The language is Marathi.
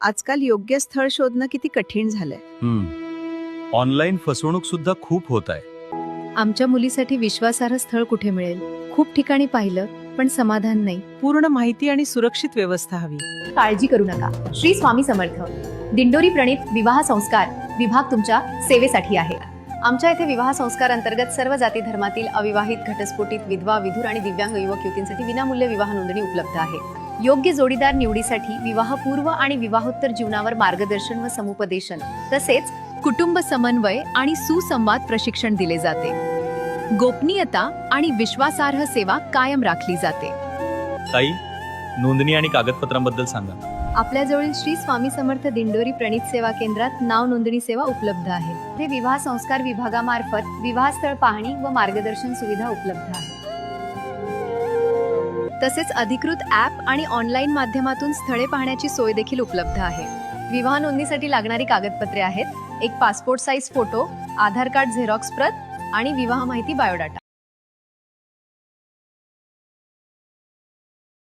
आजकाल योग्य स्थळ शोधणं किती कठीण झालंय. ऑनलाईन फसवणूक सुद्धा खूप होत आहे. आमच्या मुलीसाठी विश्वासार्ह स्थळ कुठे मिळेल? खूप ठिकाणी पाहिलं पण समाधान नाही. पूर्ण माहिती आणि सुरक्षित व्यवस्था हवी. काळजी करू नका. श्री स्वामी समर्थ दिंडोरी प्रणीत विवाह संस्कार विभाग तुमच्या सेवेसाठी आहे. आमच्या इथे विवाह संस्कार अंतर्गत सर्व जाती धर्मातील अविवाहित, घटस्फोटित, विधवा, विधुर आणि दिव्यांग युवक युवतींसाठी विनामूल्य विवाह नोंदणी उपलब्ध आहे. योग्य जोडीदार निवडीसाठी विवाहपूर्व आणि विवाहोत्तर जीवनावर मार्गदर्शन व समुपदेशन तसेच कुटुंब समन्वय आणि सुसंवाद प्रशिक्षण दिले जाते. गोपनीयता आणि विश्वासार्ह सेवा कायम राखली जाते. ताई, नोंदणी आणि कागदपत्रांबद्दल सांगा. आपल्याजवळील श्री स्वामी समर्थ दिंडोरी प्रणीत सेवा केंद्रात नाव नोंदणी सेवा उपलब्ध आहे. हे विवाह संस्कार विभागामार्फत विवाहस्थळ पाहणी व मार्गदर्शन सुविधा उपलब्ध आहे. तसेच अधिकृत ॲप आणि ऑनलाईन माध्यमातून स्थळे पाहण्याची सोय देखील उपलब्ध आहे. विवाह नोंदणीसाठी लागणारी कागदपत्रे आहेत: एक पासपोर्ट साईज फोटो, आधार कार्ड झेरॉक्स प्रत आणि विवाह माहिती बायोडाटा.